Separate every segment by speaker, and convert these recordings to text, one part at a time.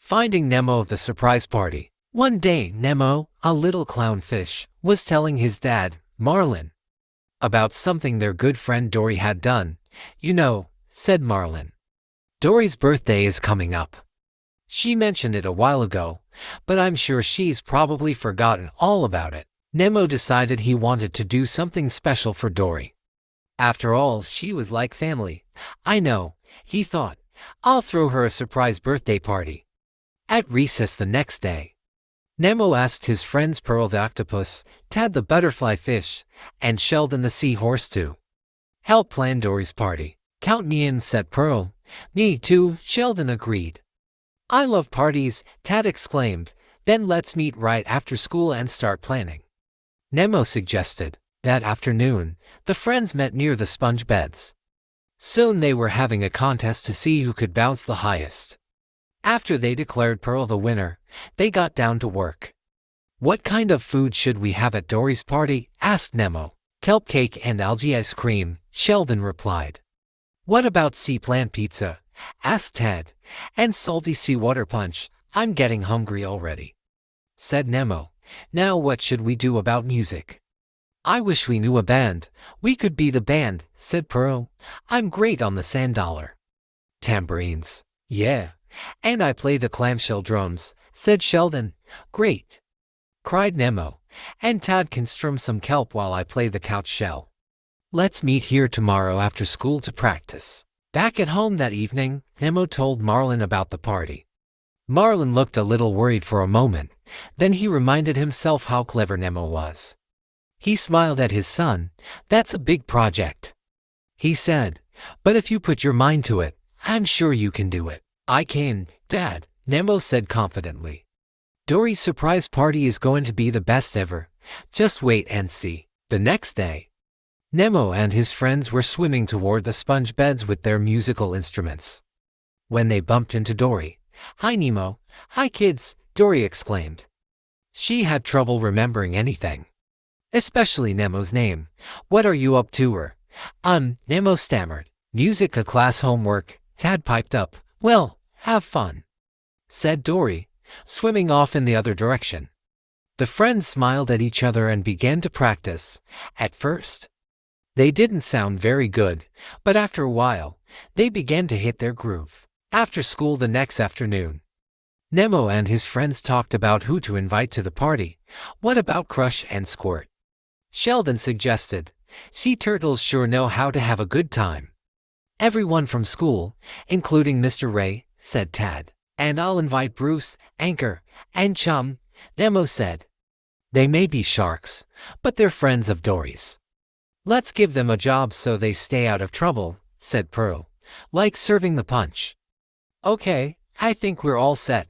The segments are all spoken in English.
Speaker 1: Finding Nemo at the surprise party. One day, Nemo, a little clownfish, was telling his dad, Marlin, about something their good friend Dory had done. "You know," said Marlin, "Dory's birthday is coming up. She mentioned it a while ago, but I'm sure she's probably forgotten all about it." Nemo decided he wanted to do something special for Dory. After all, she was like family. "I know," he thought. "I'll throw her a surprise birthday party." At recess the next day, Nemo asked his friends Pearl the octopus, Tad the butterfly fish, and Sheldon the seahorse to help plan Dory's party. "Count me in," said Pearl. "Me too," Sheldon agreed. "I love parties," Tad exclaimed. "Then let's meet right after school and start planning," Nemo suggested. That afternoon, the friends met near the sponge beds. Soon they were having a contest to see who could bounce the highest. After they declared Pearl the winner, they got down to work. "What kind of food should we have at Dory's party?" asked Nemo. "Kelp cake and algae ice cream," Sheldon replied. "What about sea plant pizza?" asked Tad. "And salty seawater punch. I'm getting hungry already," said Nemo. "Now what should we do about music?" "I wish we knew a band. We could be the band," said Pearl. "I'm great on the sand dollar tambourines." "Yeah, and I play the clamshell drums," said Sheldon. "Great," cried Nemo. "And Tad can strum some kelp while I play the couch shell." "Let's meet here tomorrow after school to practice." Back at home that evening, Nemo told Marlin about the party. Marlin looked a little worried for a moment. Then he reminded himself how clever Nemo was. He smiled at his son. "That's a big project," he said. "But if you put your mind to it, I'm sure you can do it." "I can, Dad," Nemo said confidently. "Dory's surprise party is going to be the best ever. Just wait and see." The next day, Nemo and his friends were swimming toward the sponge beds with their musical instruments, when they bumped into Dory. "Hi, Nemo." "Hi, kids," Dory exclaimed. She had trouble remembering anything, especially Nemo's name. "What are you up to?" Nemo stammered. "Music class homework," Tad piped up. "Well, have fun," said Dory, swimming off in the other direction. The friends smiled at each other and began to practice. At first, they didn't sound very good, but after a while, they began to hit their groove. After school the next afternoon, Nemo and his friends talked about who to invite to the party. "What about Crush and Squirt?" Sheldon suggested. "Sea turtles sure know how to have a good time." "Everyone from school, including Mr. Ray," said Tad. "And I'll invite Bruce, Anchor, and Chum," Nemo said. "They may be sharks, but they're friends of Dory's. Let's give them a job so they stay out of trouble," said Pearl. "Like serving the punch." "Okay, I think we're all set."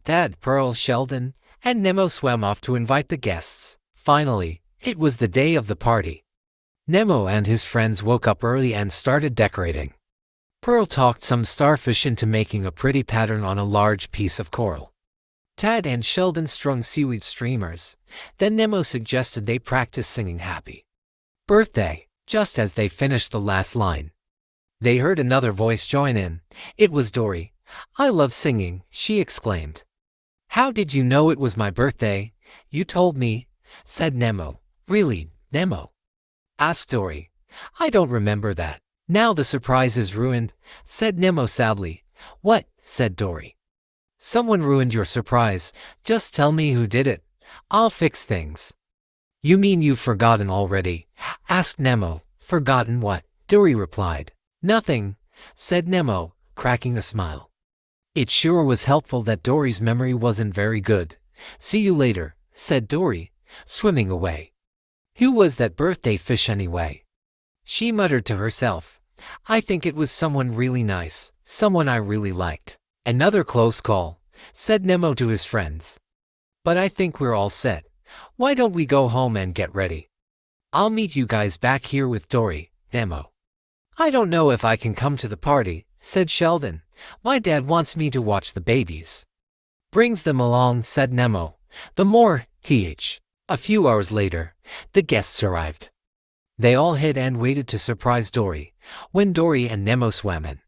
Speaker 1: Tad, Pearl, Sheldon, and Nemo swam off to invite the guests. Finally, it was the day of the party. Nemo and his friends woke up early and started decorating. Pearl talked some starfish into making a pretty pattern on a large piece of coral. Tad and Sheldon strung seaweed streamers. Then Nemo suggested they practice singing Happy Birthday. Just as they finished the last line, they heard another voice join in. It was Dory. "I love singing," she exclaimed. "How did you know it was my birthday?" "You told me," said Nemo. "Really, Nemo?" asked Dory. "I don't remember that." "Now the surprise is ruined," said Nemo sadly. "What?" said Dory. "Someone ruined your surprise. Just tell me who did it. I'll fix things." "You mean you've forgotten already?" asked Nemo. "Forgotten what?" Dory replied. "Nothing," said Nemo, cracking a smile. It sure was helpful that Dory's memory wasn't very good. "See you later," said Dory, swimming away. Who was that birthday fish anyway? She muttered to herself. "I think it was someone really nice, someone I really liked." "Another close call," said Nemo to his friends. "But I think we're all set. Why don't we go home and get ready? I'll meet you guys back here with Dory, Nemo." "I don't know if I can come to the party," said Sheldon. "My dad wants me to watch the babies." "Brings them along," said Nemo. "The more, th." A few hours later, the guests arrived. They all hid and waited to surprise Dory when Dory and Nemo swam in.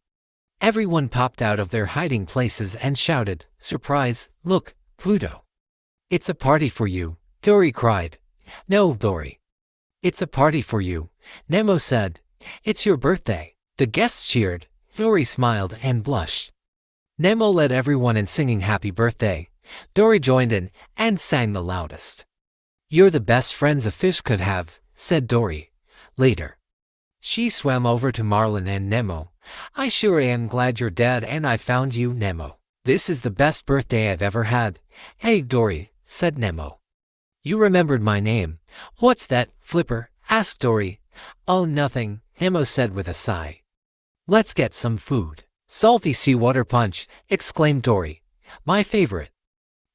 Speaker 1: Everyone popped out of their hiding places and shouted, "Surprise, look, Pluto! It's a party for you," Dory cried. "No, Dory. It's a party for you," Nemo said. "It's your birthday." The guests cheered. Dory smiled and blushed. Nemo led everyone in singing happy birthday. Dory joined in and sang the loudest. "You're the best friends a fish could have," said Dory. Later, she swam over to Marlin and Nemo. "I sure am glad you're dead and I found you, Nemo. This is the best birthday I've ever had." "Hey, Dory," said Nemo. "You remembered my name." "What's that, Flipper?" asked Dory. "Oh, nothing," Nemo said with a sigh. "Let's get some food." "Salty seawater punch," exclaimed Dory. "My favorite."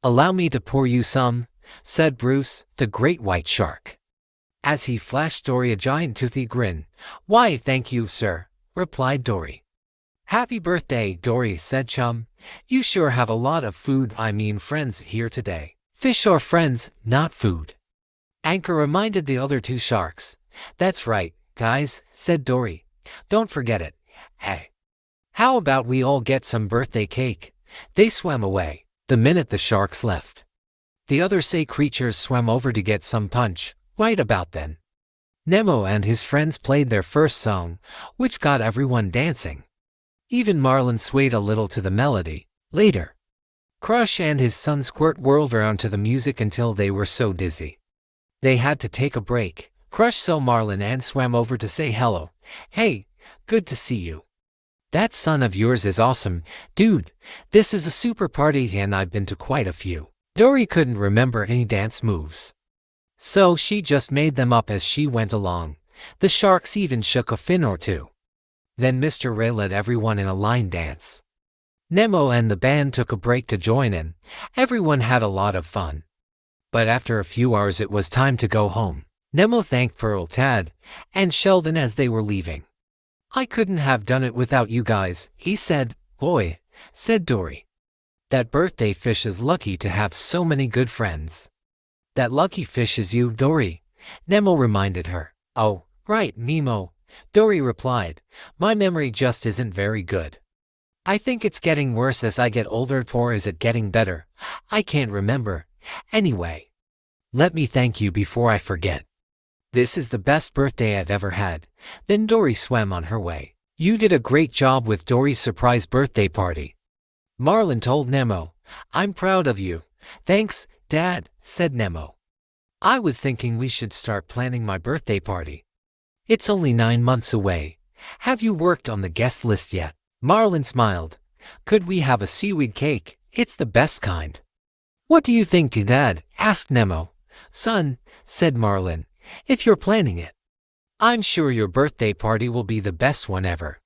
Speaker 1: "Allow me to pour you some," said Bruce, the great white shark, as he flashed Dory a giant toothy grin. "Why, thank you, sir," replied Dory. "Happy birthday, Dory," said Chum. "You sure have a lot of food, I mean friends, here today." "Fish are friends, not food," Anchor reminded the other two sharks. "That's right, guys," said Dory. "Don't forget it. Hey, how about we all get some birthday cake?" They swam away. The minute the sharks left, the other sea creatures swam over to get some punch. Right about then, Nemo and his friends played their first song, which got everyone dancing. Even Marlin swayed a little to the melody. Later, Crush and his son Squirt whirled around to the music until they were so dizzy they had to take a break. Crush saw Marlin and swam over to say hello. "Hey, good to see you. That son of yours is awesome, dude. This is a super party and I've been to quite a few." Dory couldn't remember any dance moves, so she just made them up as she went along. The sharks even shook a fin or two. Then Mr. Ray led everyone in a line dance. Nemo and the band took a break to join in. Everyone had a lot of fun. But after a few hours it was time to go home. Nemo thanked Pearl, Tad, and Sheldon as they were leaving. "I couldn't have done it without you guys," he said. "Boy," said Dory, "that birthday fish is lucky to have so many good friends." "That lucky fish is you, Dory," Nemo reminded her. "Oh, right, Nemo," Dory replied. "My memory just isn't very good. I think it's getting worse as I get older, or is it getting better? I can't remember. Anyway, let me thank you before I forget. This is the best birthday I've ever had." Then Dory swam on her way. "You did a great job with Dory's surprise birthday party," Marlin told Nemo. "I'm proud of you." "Thanks, Dad," said Nemo. "I was thinking we should start planning my birthday party. It's only 9 months away. Have you worked on the guest list yet?" Marlin smiled. "Could we have a seaweed cake? It's the best kind." "What do you think, Dad?" asked Nemo. "Son," said Marlin, "if you're planning it, I'm sure your birthday party will be the best one ever."